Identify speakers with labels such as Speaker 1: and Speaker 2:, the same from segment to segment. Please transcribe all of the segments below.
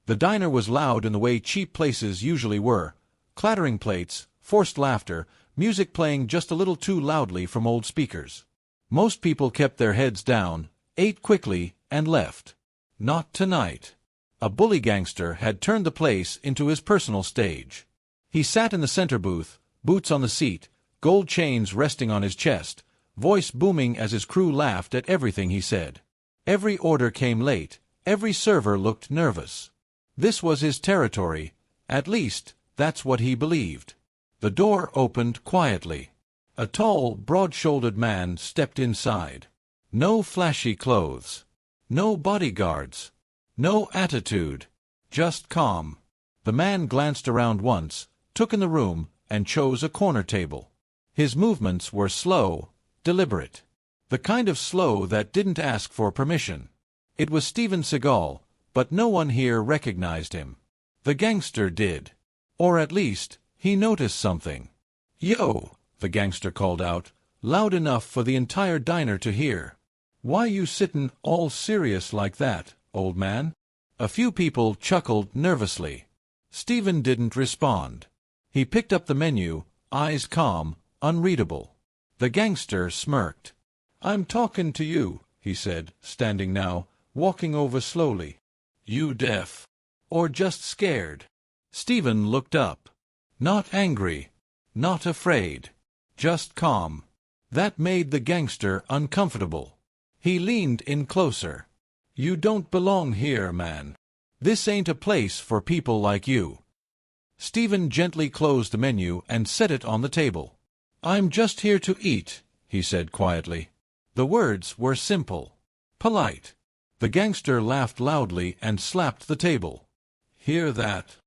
Speaker 1: The diner was loud in the way cheap places usually were. Clattering plates, forced laughter, music playing just a little too loudly from old speakers. Most people kept their heads down, ate quickly, and left. Not tonight. A bully gangster had turned the place into his personal stage. He sat in the center booth, boots on the seat, gold chains resting on his chest, voice booming as his crew laughed at everything he said. Every order came late, every server looked nervous. This was his territory, at least, that's what he believed. The door opened quietly. A tall, broad-shouldered man stepped inside. No flashy clothes. No bodyguards. No attitude. Just calm. The man glanced around once, took in the room, and chose a corner table. His movements were slow, deliberate. The kind of slow that didn't ask for permission. It was Steven Seagal, but no one here recognized him. The gangster did. Or at least, he noticed something. "Yo!" the gangster called out, loud enough for the entire diner to hear. "Why you sittin' all serious like that, old man?" A few people chuckled nervously. Steven didn't respond. He picked up the menu, eyes calm, unreadable. The gangster smirked. "I'm talking to you," he said, standing now, walking over slowly. "You deaf? Or just scared?" Steven looked up. Not angry. Not afraid. Just calm. That made the gangster uncomfortable. He leaned in closer. "You don't belong here, man. This ain't a place for people like you." Steven gently closed the menu and set it on the table. "I'm just here to eat," he said quietly. The words were simple. Polite. The gangster laughed loudly and slapped the table. "Hear that?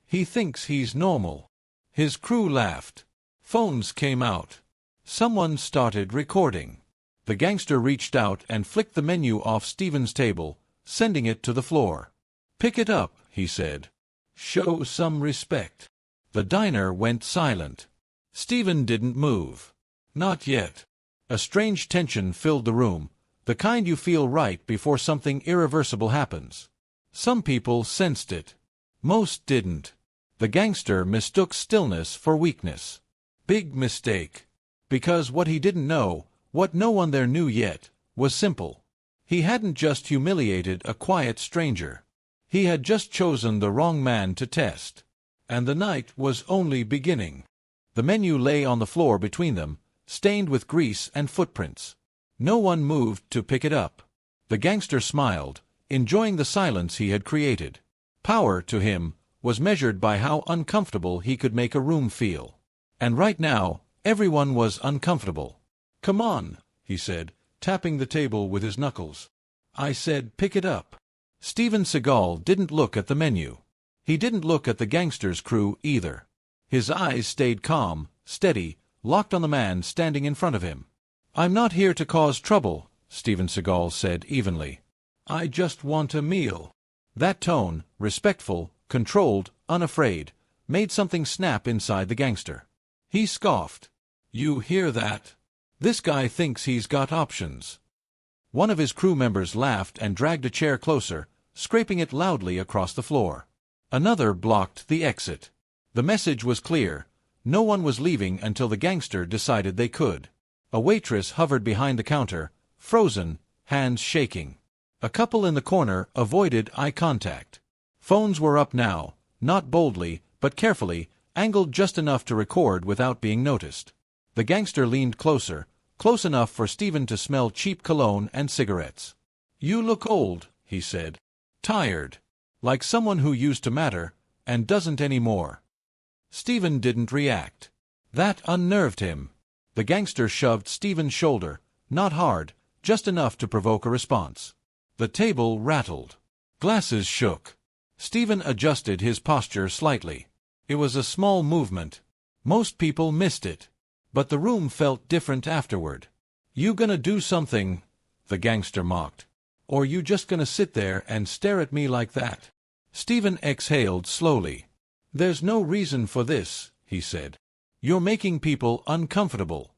Speaker 1: He thinks he's normal." His crew laughed. Phones came out. Someone started recording. The gangster reached out and flicked the menu off Steven's table, sending it to the floor. "Pick it up," he said. "Show some respect." The diner went silent. Steven didn't move. Not yet. A strange tension filled the room, the kind you feel right before something irreversible happens. Some people sensed it. Most didn't. The gangster mistook stillness for weakness. Big mistake. Because what he didn't know, what no one there knew yet, was simple. He hadn't just humiliated a quiet stranger. He had just chosen the wrong man to test. And the night was only beginning. The menu lay on the floor between them, stained with grease and footprints. No one moved to pick it up. The gangster smiled, enjoying the silence he had created. Power, to him, was measured by how uncomfortable he could make a room feel. And right now, everyone was uncomfortable. "Come on," he said, tapping the table with his knuckles. "I said pick it up." Steven Seagal didn't look at the menu. He didn't look at the gangster's crew either. His eyes stayed calm, steady, locked on the man standing in front of him. "I'm not here to cause trouble," Steven Seagal said evenly. "I just want a meal." That tone, respectful, controlled, unafraid, made something snap inside the gangster. He scoffed. "You hear that? This guy thinks he's got options." One of his crew members laughed and dragged a chair closer, scraping it loudly across the floor. Another blocked the exit. The message was clear. No one was leaving until the gangster decided they could. A waitress hovered behind the counter, frozen, hands shaking. A couple in the corner avoided eye contact. Phones were up now, not boldly, but carefully, angled just enough to record without being noticed. The gangster leaned closer, close enough for Steven to smell cheap cologne and cigarettes. "You look old," he said. "Tired. Like someone who used to matter, and doesn't anymore." Steven didn't react. That unnerved him. The gangster shoved Steven's shoulder, not hard, just enough to provoke a response. The table rattled. Glasses shook. Steven adjusted his posture slightly. It was a small movement. Most people missed it. But the room felt different afterward. "You gonna do something?" the gangster mocked. "Or you just gonna sit there and stare at me like that?" Steven exhaled slowly. "There's no reason for this," he said. "You're making people uncomfortable."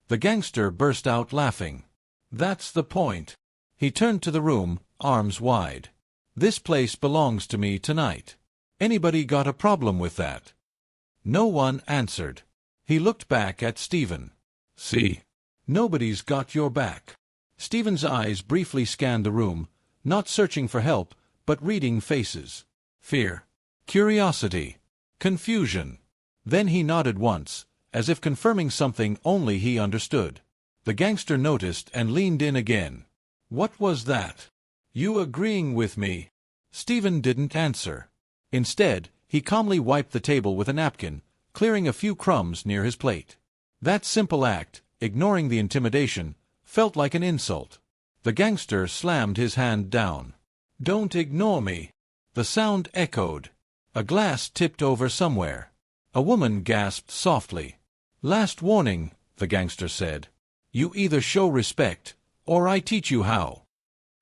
Speaker 1: The gangster burst out laughing. "That's the point." He turned to the room, arms wide. This place belongs to me tonight. Anybody got a problem with that?" No one answered. He looked back at Steven. "See? Nobody's got your back." Steven's eyes briefly scanned the room, not searching for help, but reading faces. Fear, curiosity, confusion. Then he nodded once, as if confirming something only he understood. The gangster noticed and leaned in again. "What was that? You agreeing with me?" Steven didn't answer. Instead, he calmly wiped the table with a napkin, clearing a few crumbs near his plate. That simple act, ignoring the intimidation, felt like an insult. The gangster slammed his hand down. "Don't ignore me." The sound echoed. A glass tipped over somewhere. A woman gasped softly. "Last warning," the gangster said. "You either show respect, or I teach you how."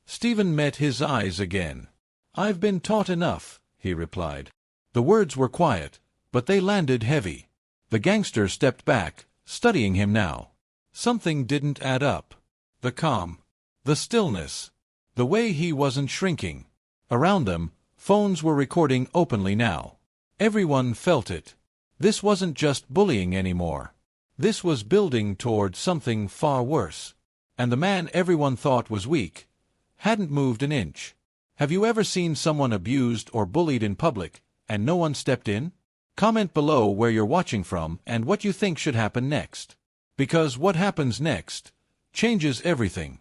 Speaker 1: Steven met his eyes again. "I've been taught enough," he replied. The words were quiet, but they landed heavy. The gangster stepped back, studying him now. Something didn't add up. The calm, the stillness, the way he wasn't shrinking. Around them, phones were recording openly now. Everyone felt it. This wasn't just bullying anymore. This was building toward something far worse. And the man everyone thought was weak hadn't moved an inch. Have you ever seen someone abused or bullied in public, and no one stepped in? Comment below where you're watching from and what you think should happen next. Because what happens next changes everything.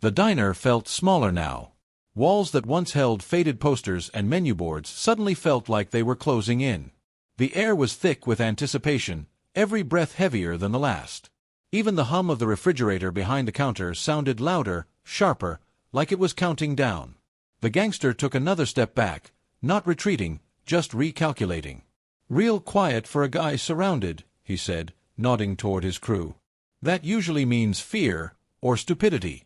Speaker 1: The diner felt smaller now. Walls that once held faded posters and menu boards suddenly felt like they were closing in. The air was thick with anticipation, every breath heavier than the last. Even the hum of the refrigerator behind the counter sounded louder, sharper, like it was counting down. The gangster took another step back, not retreating, just recalculating. "Real quiet for a guy surrounded," he said, nodding toward his crew. "That usually means fear or stupidity."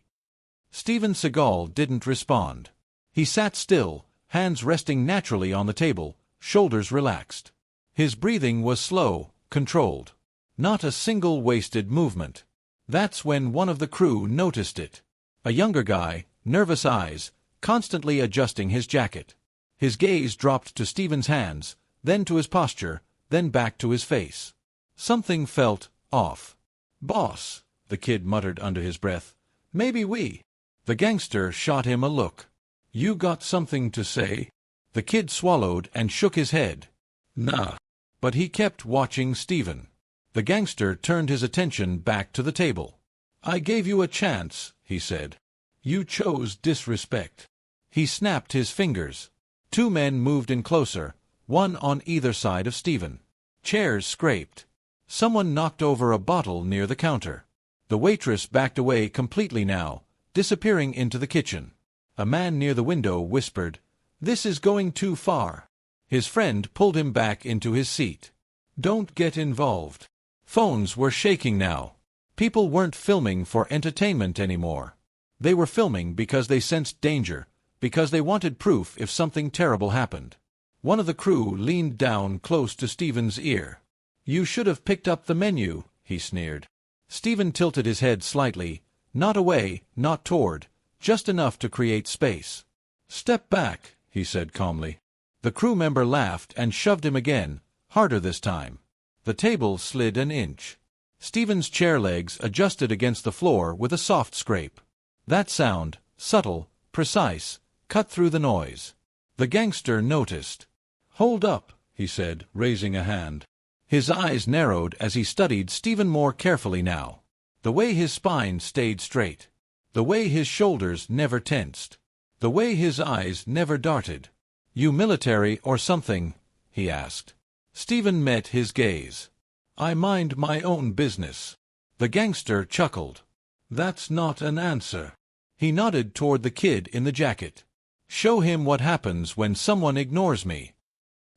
Speaker 1: Steven Seagal didn't respond. He sat still, hands resting naturally on the table, shoulders relaxed. His breathing was slow, controlled. Not a single wasted movement. That's when one of the crew noticed it. A younger guy, nervous eyes, constantly adjusting his jacket. His gaze dropped to Steven's hands, then to his posture, then back to his face. Something felt off. "Boss," the kid muttered under his breath, "maybe we—" The gangster shot him a look. "You got something to say?" The kid swallowed and shook his head. "Nah." But he kept watching Steven. The gangster turned his attention back to the table. "I gave you a chance," he said. "You chose disrespect." He snapped his fingers. Two men moved in closer, one on either side of Steven. Chairs scraped. Someone knocked over a bottle near the counter. The waitress backed away completely now, disappearing into the kitchen. A man near the window whispered, "This is going too far." His friend pulled him back into his seat. "Don't get involved." Phones were shaking now. People weren't filming for entertainment anymore. They were filming because they sensed danger, because they wanted proof if something terrible happened. One of the crew leaned down close to Steven's ear. "You should have picked up the menu," he sneered. Steven tilted his head slightly, not away, not toward, just enough to create space. "Step back," he said calmly. The crew member laughed and shoved him again, harder this time. The table slid an inch. Steven's chair legs adjusted against the floor with a soft scrape. That sound, subtle, precise, cut through the noise. The gangster noticed. "Hold up," he said, raising a hand. His eyes narrowed as he studied Steven more carefully now. The way his spine stayed straight. The way his shoulders never tensed. The way his eyes never darted. "You military or something?" he asked. Steven met his gaze. "I mind my own business." The gangster chuckled. "That's not an answer." He nodded toward the kid in the jacket. "Show him what happens when someone ignores me."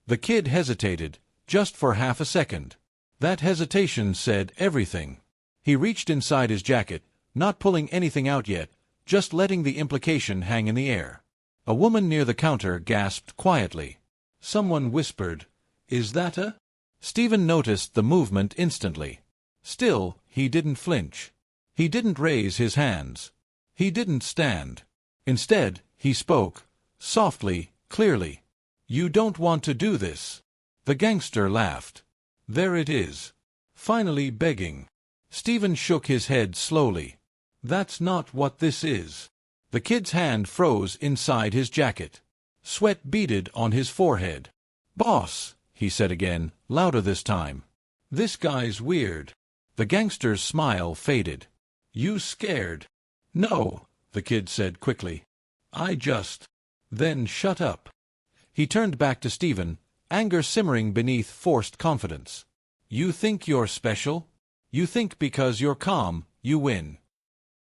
Speaker 1: The kid hesitated, just for half a second. That hesitation said everything. He reached inside his jacket, not pulling anything out yet, just letting the implication hang in the air. A woman near the counter gasped quietly. Someone whispered, "Is that a—" Steven noticed the movement instantly. Still, he didn't flinch. He didn't raise his hands. He didn't stand. Instead, he spoke, Softly, clearly. "You don't want to do this." The gangster laughed. "There it is. Finally begging." Steven shook his head slowly. "That's not what this is." The kid's hand froze inside his jacket. Sweat beaded on his forehead. "Boss," he said again, louder this time. "This guy's weird." The gangster's smile faded. "You scared?" "No," the kid said quickly. "I just—" "Then shut up." He turned back to Steven, anger simmering beneath forced confidence. "You think you're special? You think because you're calm, you win."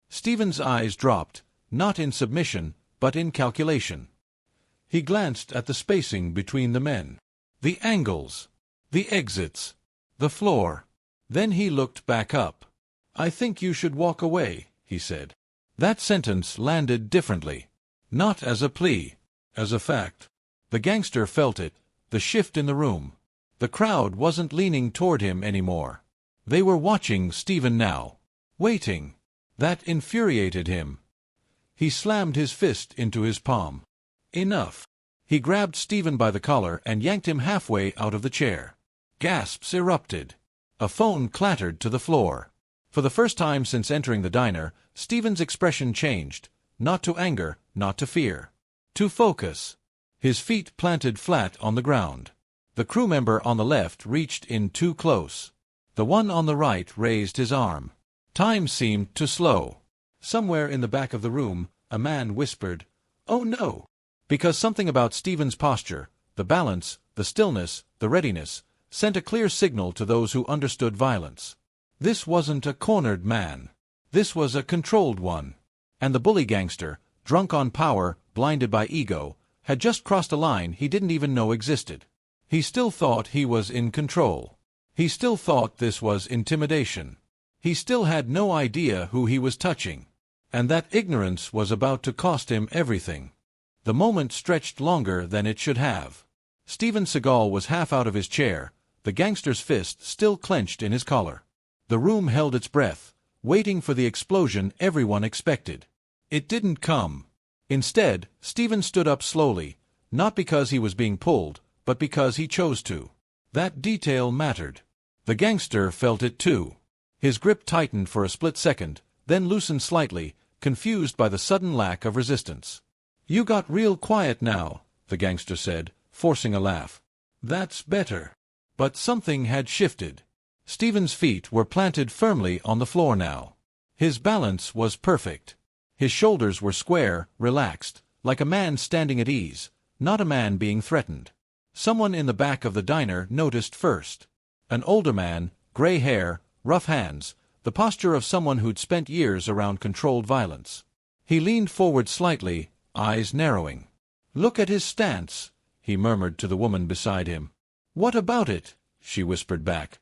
Speaker 1: Steven's eyes dropped, not in submission, but in calculation. He glanced at the spacing between the men, the angles, the exits, the floor. Then he looked back up. "I think you should walk away," he said. That sentence landed differently. Not as a plea, as a fact. The gangster felt it, the shift in the room. The crowd wasn't leaning toward him anymore. They were watching Steven now. Waiting. That infuriated him. He slammed his fist into his palm. "Enough." He grabbed Steven by the collar and yanked him halfway out of the chair. Gasps erupted. A phone clattered to the floor. For the first time since entering the diner, Steven's expression changed. Not to anger, not to fear. To focus. His feet planted flat on the ground. The crew member on the left reached in too close. The one on the right raised his arm. Time seemed to slow. Somewhere in the back of the room, a man whispered, "Oh no!" Because something about Steven's posture, the balance, the stillness, the readiness, sent a clear signal to those who understood violence. This wasn't a cornered man. This was a controlled one. And the bully gangster, drunk on power, blinded by ego, had just crossed a line he didn't even know existed. He still thought he was in control. He still thought this was intimidation. He still had no idea who he was touching. And that ignorance was about to cost him everything. The moment stretched longer than it should have. Steven Seagal was half out of his chair, the gangster's fist still clenched in his collar. The room held its breath, waiting for the explosion everyone expected. It didn't come. Instead, Steven stood up slowly, not because he was being pulled, but because he chose to. That detail mattered. The gangster felt it too. His grip tightened for a split second, then loosened slightly, confused by the sudden lack of resistance. "You got real quiet now," the gangster said, forcing a laugh. "That's better." But something had shifted. Steven's feet were planted firmly on the floor now. His balance was perfect. His shoulders were square, relaxed, like a man standing at ease, not a man being threatened. Someone in the back of the diner noticed first. An older man, gray hair, rough hands, the posture of someone who'd spent years around controlled violence. He leaned forward slightly, eyes narrowing. "Look at his stance," he murmured to the woman beside him. "What about it?" she whispered back.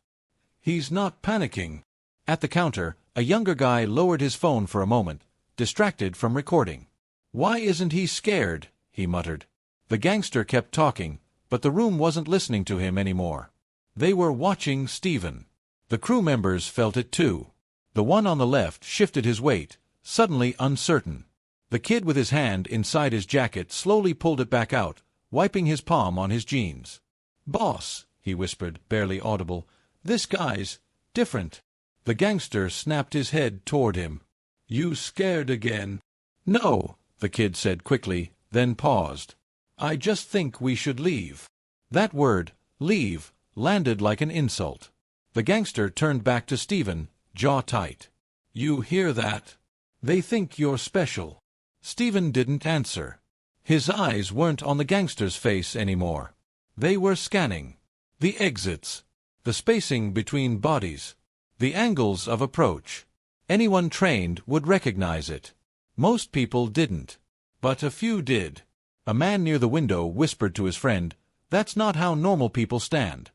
Speaker 1: "He's not panicking." At the counter, a younger guy lowered his phone for a moment, distracted from recording. "Why isn't he scared?" he muttered. The gangster kept talking, but the room wasn't listening to him anymore. They were watching Steven. The crew members felt it too. The one on the left shifted his weight, suddenly uncertain. The kid with his hand inside his jacket slowly pulled it back out, wiping his palm on his jeans. "Boss," he whispered, barely audible, "this guy's different." The gangster snapped his head toward him. "You scared again?" "No," the kid said quickly, then paused. "I just think we should leave." That word, leave, landed like an insult. The gangster turned back to Steven, jaw tight. "You hear that? They think you're special." Steven didn't answer. His eyes weren't on the gangster's face anymore. They were scanning. The exits. The spacing between bodies. The angles of approach. Anyone trained would recognize it. Most people didn't. But a few did. A man near the window whispered to his friend, "That's not how normal people stand."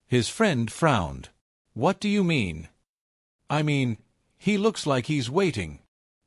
Speaker 1: His friend frowned. "What do you mean?" "I mean, he looks like he's waiting."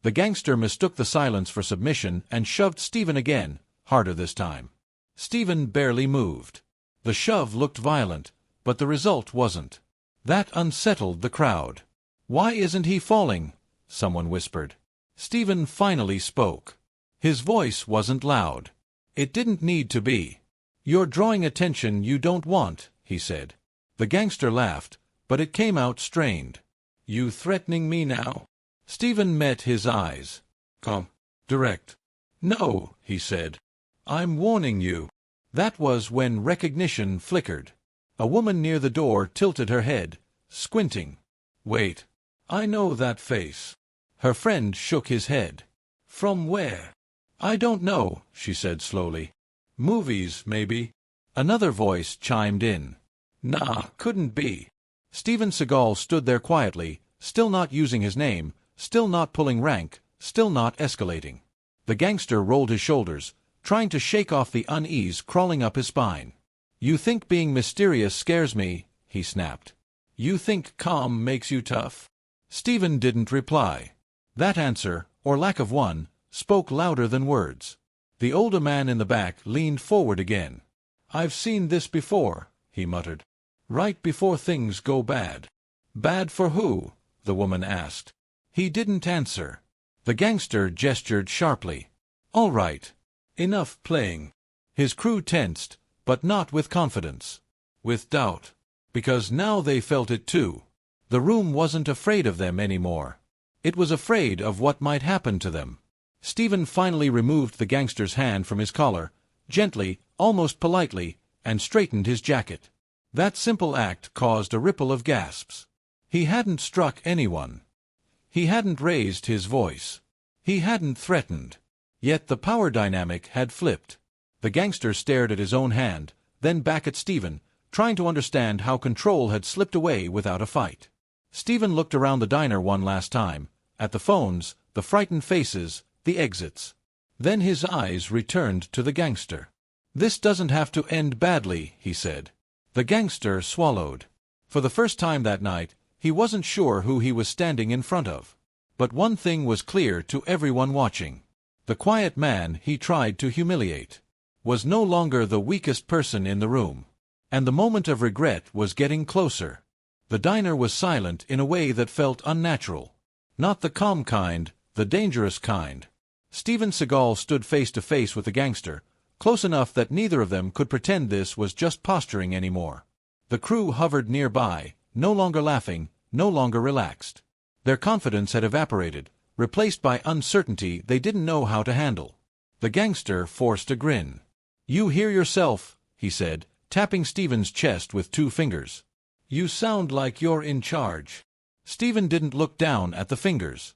Speaker 1: The gangster mistook the silence for submission and shoved Steven again, harder this time. Steven barely moved. The shove looked violent, but the result wasn't. That unsettled the crowd. "Why isn't he falling?" someone whispered. Steven finally spoke. His voice wasn't loud. It didn't need to be. You're drawing attention you don't want, he said. The gangster laughed, but it came out strained. You threatening me now? Steven met his eyes. Calm. Direct. No, he said. I'm warning you. That was when recognition flickered. A woman near the door tilted her head, squinting. Wait. I know that face. Her friend shook his head. From where? I don't know, she said slowly. Movies, maybe. Another voice chimed in. Nah, couldn't be. Steven Seagal stood there quietly, still not using his name, still not pulling rank, still not escalating. The gangster rolled his shoulders, trying to shake off the unease crawling up his spine. You think being mysterious scares me, he snapped. You think calm makes you tough? Steven didn't reply. That answer, or lack of one, spoke louder than words. The older man in the back leaned forward again. I've seen this before, he muttered. Right before things go bad. Bad for who? The woman asked. He didn't answer. The gangster gestured sharply. All right. Enough playing. His crew tensed, but not with confidence. With doubt. Because now they felt it too. The room wasn't afraid of them anymore. It was afraid of what might happen to them. Steven finally removed the gangster's hand from his collar, gently, almost politely, and straightened his jacket. That simple act caused a ripple of gasps. He hadn't struck anyone. He hadn't raised his voice. He hadn't threatened. Yet the power dynamic had flipped. The gangster stared at his own hand, then back at Steven, trying to understand how control had slipped away without a fight. Steven looked around the diner one last time, at the phones, the frightened faces, the exits. Then his eyes returned to the gangster. This doesn't have to end badly, he said. The gangster swallowed. For the first time that night, he wasn't sure who he was standing in front of. But one thing was clear to everyone watching. The quiet man he tried to humiliate was no longer the weakest person in the room. And the moment of regret was getting closer. The diner was silent in a way that felt unnatural. Not the calm kind, the dangerous kind. Steven Seagal stood face to face with the gangster, close enough that neither of them could pretend this was just posturing anymore. The crew hovered nearby, no longer laughing, no longer relaxed. Their confidence had evaporated, replaced by uncertainty they didn't know how to handle. The gangster forced a grin. You hear yourself, he said, tapping Steven's chest with 2 fingers. You sound like you're in charge. Steven didn't look down at the fingers.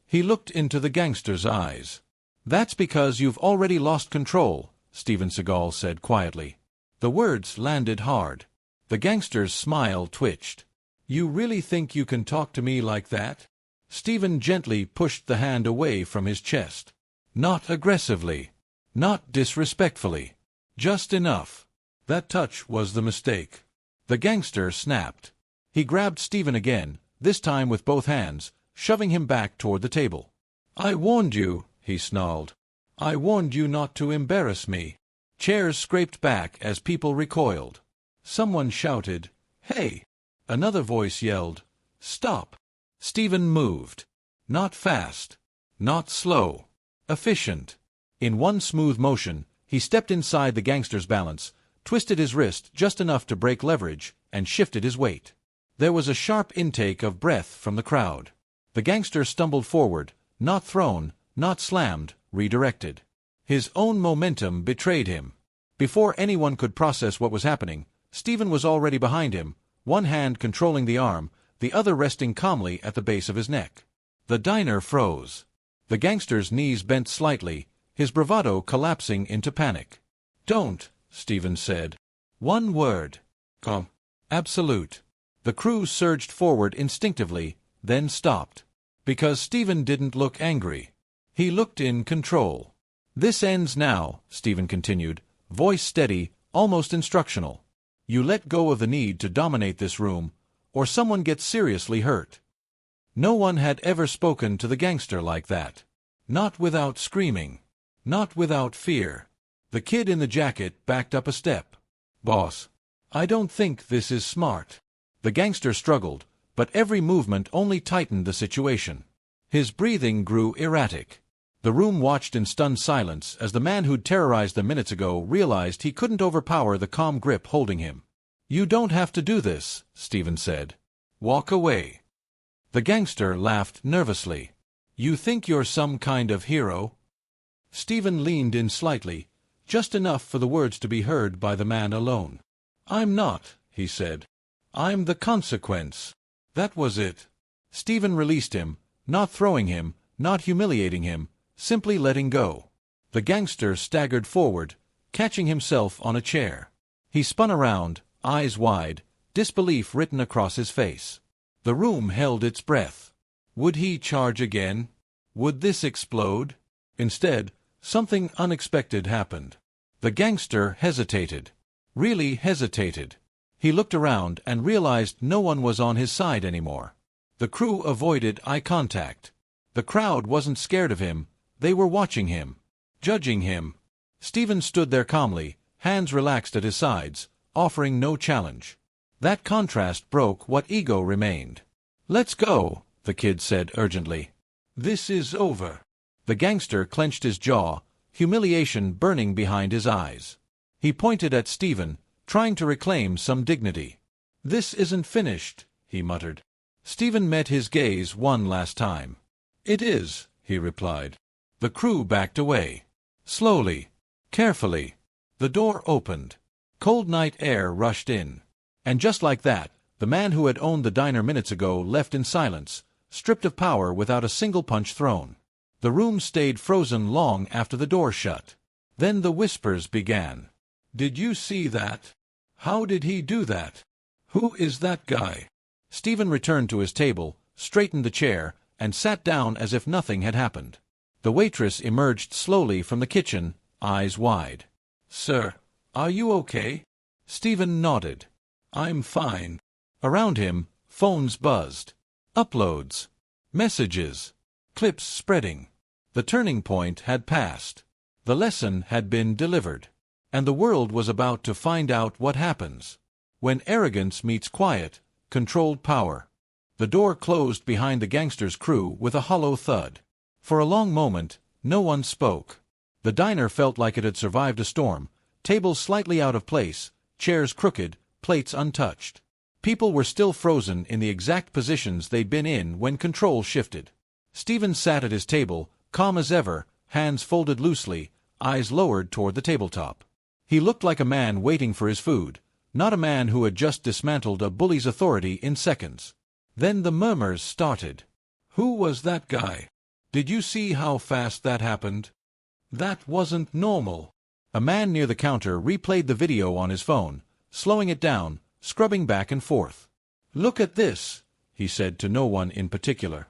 Speaker 1: He looked into the gangster's eyes. That's because you've already lost control, Steven Seagal said quietly. The words landed hard. The gangster's smile twitched. You really think you can talk to me like that? Steven gently pushed the hand away from his chest. Not aggressively. Not disrespectfully. Just enough. That touch was the mistake. The gangster snapped. He grabbed Steven again, this time with both hands, shoving him back toward the table. I warned you, he snarled. I warned you not to embarrass me. Chairs scraped back as people recoiled. Someone shouted, Hey! Another voice yelled, Stop! Steven moved. Not fast. Not slow. Efficient. In one smooth motion, he stepped inside the gangster's balance, twisted his wrist just enough to break leverage, and shifted his weight. There was a sharp intake of breath from the crowd. The gangster stumbled forward, not thrown, not slammed, redirected. His own momentum betrayed him. Before anyone could process what was happening, Steven was already behind him, one hand controlling the arm, the other resting calmly at the base of his neck. The diner froze. The gangster's knees bent slightly, his bravado collapsing into panic. Don't, Steven said. One word. Calm. Absolute. The crew surged forward instinctively, then stopped. Because Steven didn't look angry. He looked in control. This ends now, Steven continued, voice steady, almost instructional. You let go of the need to dominate this room, or someone gets seriously hurt. No one had ever spoken to the gangster like that. Not without screaming. Not without fear. The kid in the jacket backed up a step. Boss, I don't think this is smart. The gangster struggled, but every movement only tightened the situation. His breathing grew erratic. The room watched in stunned silence as the man who'd terrorized them minutes ago realized he couldn't overpower the calm grip holding him. "You don't have to do this," Steven said. "Walk away." The gangster laughed nervously. "You think you're some kind of hero?" Steven leaned in slightly, just enough for the words to be heard by the man alone. "I'm not," he said. "I'm the consequence." That was it. Steven released him, not throwing him, not humiliating him, simply letting go. The gangster staggered forward, catching himself on a chair. He spun around, eyes wide, disbelief written across his face. The room held its breath. Would he charge again? Would this explode? Instead, something unexpected happened. The gangster hesitated. Really hesitated. He looked around and realized no one was on his side anymore. The crew avoided eye contact. The crowd wasn't scared of him. They were watching him, judging him. Steven stood there calmly, hands relaxed at his sides, offering no challenge. That contrast broke what ego remained. "Let's go," the kid said urgently. "This is over." The gangster clenched his jaw, humiliation burning behind his eyes. He pointed at Steven, trying to reclaim some dignity. "This isn't finished," he muttered. Steven met his gaze one last time. "It is," he replied. The crew backed away. Slowly, carefully. The door opened. Cold night air rushed in. And just like that, the man who had owned the diner minutes ago left in silence, stripped of power without a single punch thrown. The room stayed frozen long after the door shut. Then the whispers began. "Did you see that? How did he do that? Who is that guy?" Steven returned to his table, straightened the chair, and sat down as if nothing had happened. The waitress emerged slowly from the kitchen, eyes wide. "Sir, are you okay?" Steven nodded. "I'm fine." Around him, phones buzzed. Uploads. Messages. Clips spreading. The turning point had passed. The lesson had been delivered. And the world was about to find out what happens when arrogance meets quiet, controlled power. The door closed behind the gangster's crew with a hollow thud. For a long moment, no one spoke. The diner felt like it had survived a storm, tables slightly out of place, chairs crooked, plates untouched. People were still frozen in the exact positions they'd been in when control shifted. Steven sat at his table, calm as ever, hands folded loosely, eyes lowered toward the tabletop. He looked like a man waiting for his food, not a man who had just dismantled a bully's authority in seconds. Then the murmurs started. "Who was that guy? Did you see how fast that happened? That wasn't normal." A man near the counter replayed the video on his phone, slowing it down, scrubbing back and forth. "Look at this," he said to no one in particular.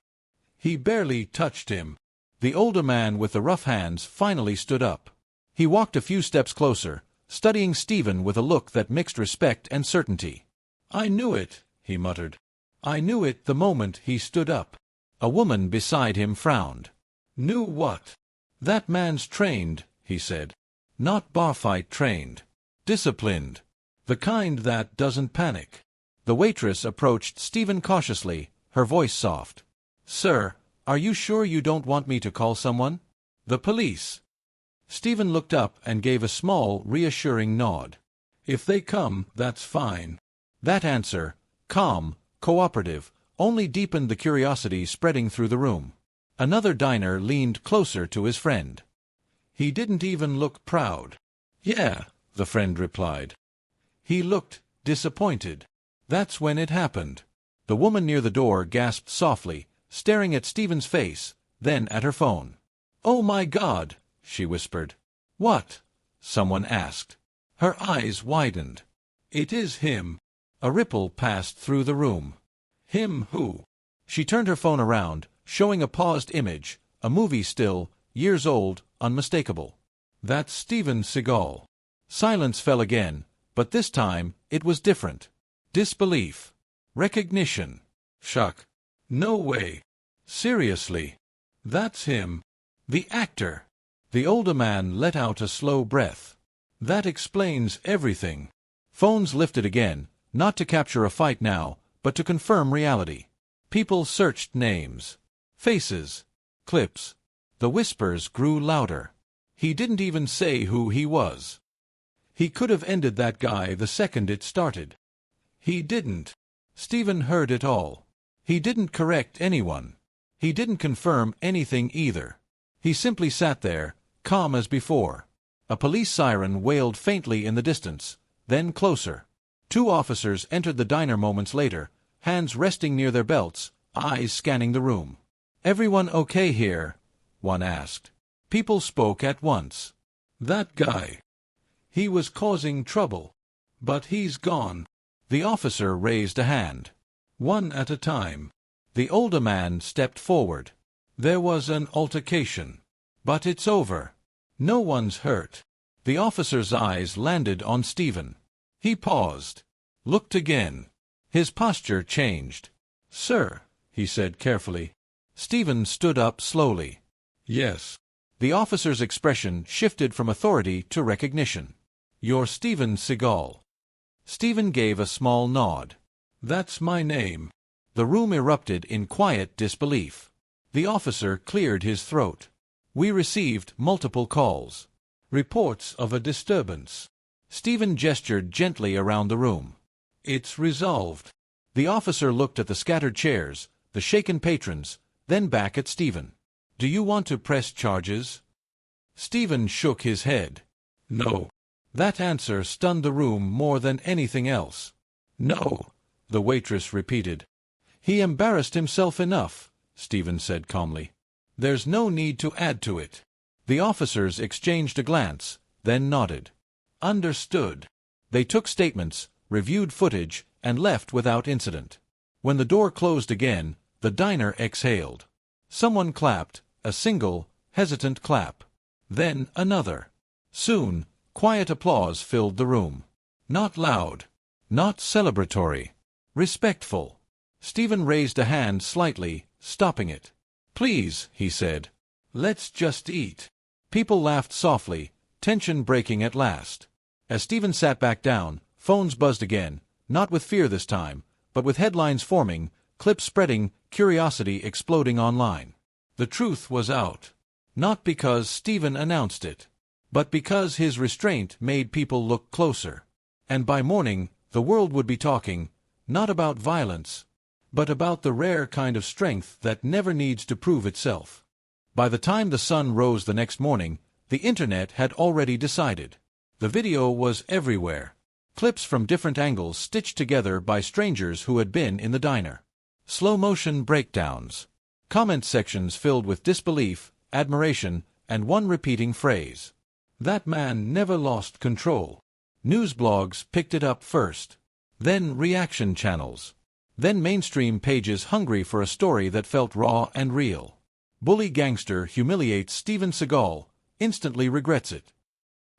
Speaker 1: "He barely touched him." The older man with the rough hands finally stood up. He walked a few steps closer, studying Steven with a look that mixed respect and certainty. "I knew it," he muttered. "I knew it the moment he stood up." A woman beside him frowned. "Knew what?" "That man's trained," he said. "Not bar-fight trained. Disciplined. The kind that doesn't panic." The waitress approached Steven cautiously, her voice soft. "Sir, are you sure you don't want me to call someone? The police?" Steven looked up and gave a small, reassuring nod. "If they come, that's fine." That answer, calm, cooperative, only deepened the curiosity spreading through the room. Another diner leaned closer to his friend. "He didn't even look proud." "Yeah," the friend replied. "He looked disappointed." That's when it happened. The woman near the door gasped softly, staring at Steven's face, then at her phone. "Oh my God!" she whispered. "What?" someone asked. Her eyes widened. "It is him." A ripple passed through the room. "Him who?" She turned her phone around, showing a paused image, a movie still, years old, unmistakable. "That's Steven Seagal." Silence fell again, but this time it was different. Disbelief. Recognition. Shock. "No way. Seriously. That's him. The actor." The older man let out a slow breath. "That explains everything." Phones lifted again, not to capture a fight now, but to confirm reality. People searched names, faces, clips. The whispers grew louder. He didn't even say who he was. He could have ended that guy the second it started. He didn't. Steven heard it all. He didn't correct anyone. He didn't confirm anything either. He simply sat there, calm as before. A police siren wailed faintly in the distance, then closer. 2 officers entered the diner moments later, hands resting near their belts, eyes scanning the room. "Everyone okay here?" one asked. People spoke at once. "That guy. He was causing trouble. But he's gone." The officer raised a hand. One at a time. The older man stepped forward. "There was an altercation. But it's over. No one's hurt." The officer's eyes landed on Steven. He paused. Looked again. His posture changed. "Sir," he said carefully. Steven stood up slowly. "Yes." The officer's expression shifted from authority to recognition. "You're Steven Seagal." Steven gave a small nod. "That's my name." The room erupted in quiet disbelief. The officer cleared his throat. "We received multiple calls. Reports of a disturbance." Steven gestured gently around the room. "It's resolved." The officer looked at the scattered chairs, the shaken patrons, then back at Steven. "Do you want to press charges?" Steven shook his head. "No." That answer stunned the room more than anything else. "No," the waitress repeated. "He embarrassed himself enough," Steven said calmly. "There's no need to add to it." The officers exchanged a glance, then nodded. "Understood." They took statements, reviewed footage, and left without incident. When the door closed again, the diner exhaled. Someone clapped, a single, hesitant clap. Then another. Soon, quiet applause filled the room. Not loud. Not celebratory. Respectful. Steven raised a hand slightly, stopping it. "Please," he said. "Let's just eat." People laughed softly, tension breaking at last. As Steven sat back down, phones buzzed again, not with fear this time, but with headlines forming, clips spreading, curiosity exploding online. The truth was out. Not because Steven announced it, but because his restraint made people look closer. And by morning, the world would be talking, not about violence, but about the rare kind of strength that never needs to prove itself. By the time the sun rose the next morning, the internet had already decided. The video was everywhere. Clips from different angles stitched together by strangers who had been in the diner. Slow-motion breakdowns. Comment sections filled with disbelief, admiration, and one repeating phrase. "That man never lost control." News blogs picked it up first. Then reaction channels. Then mainstream pages hungry for a story that felt raw and real. Bully gangster humiliates Steven Seagal, instantly regrets it.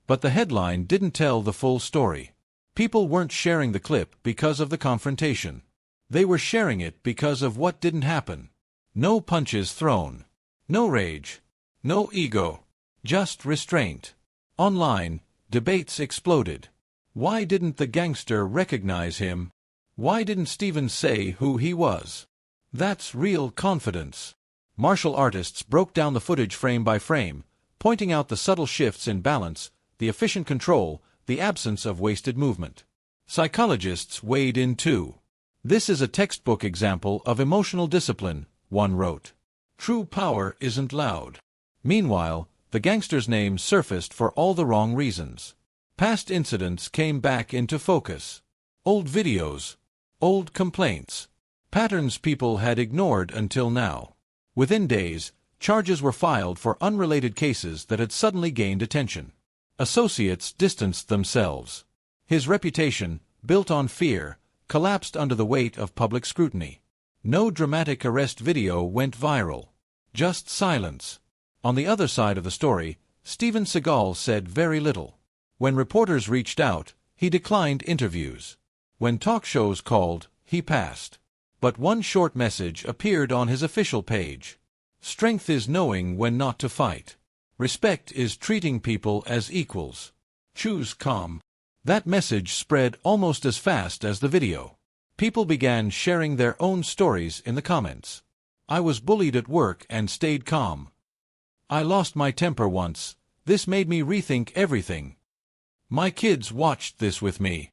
Speaker 1: But the headline didn't tell the full story. People weren't sharing the clip because of the confrontation. They were sharing it because of what didn't happen. No punches thrown. No rage. No ego. Just restraint. Online, debates exploded. Why didn't the gangster recognize him? Why didn't Steven say who he was? That's real confidence. Martial artists broke down the footage frame by frame, pointing out the subtle shifts in balance, the efficient control, the absence of wasted movement. Psychologists weighed in too. "This is a textbook example of emotional discipline," one wrote. "True power isn't loud." Meanwhile, the gangster's name surfaced for all the wrong reasons. Past incidents came back into focus. Old videos. Old complaints. Patterns people had ignored until now. Within days, charges were filed for unrelated cases that had suddenly gained attention. Associates distanced themselves. His reputation, built on fear, collapsed under the weight of public scrutiny. No dramatic arrest video went viral. Just silence. On the other side of the story, Steven Seagal said very little. When reporters reached out, he declined interviews. When talk shows called, he passed. But one short message appeared on his official page. "Strength is knowing when not to fight. Respect is treating people as equals. Choose calm." That message spread almost as fast as the video. People began sharing their own stories in the comments. "I was bullied at work and stayed calm. I lost my temper once. This made me rethink everything. My kids watched this with me.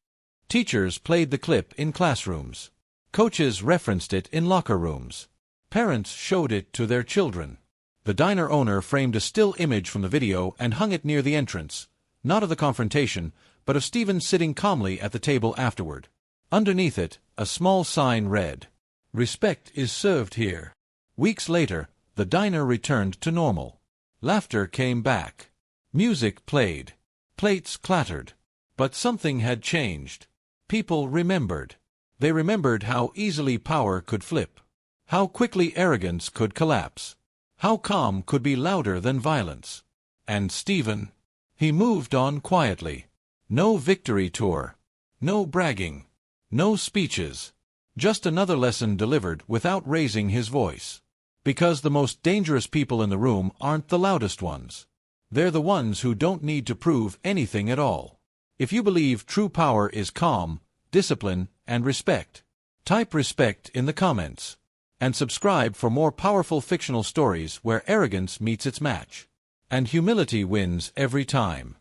Speaker 1: Teachers played the clip in classrooms. Coaches referenced it in locker rooms. Parents showed it to their children. The diner owner framed a still image from the video and hung it near the entrance, not of the confrontation, but of Steven sitting calmly at the table afterward. Underneath it, a small sign read, "Respect is served here." Weeks later, the diner returned to normal. Laughter came back. Music played. Plates clattered. But something had changed. People remembered. They remembered how easily power could flip. How quickly arrogance could collapse. How calm could be louder than violence. And Steven? He moved on quietly. No victory tour. No bragging. No speeches. Just another lesson delivered without raising his voice. Because the most dangerous people in the room aren't the loudest ones. They're the ones who don't need to prove anything at all. If you believe true power is calm, discipline, and respect, type respect in the comments. And subscribe for more powerful fictional stories where arrogance meets its match. And humility wins every time.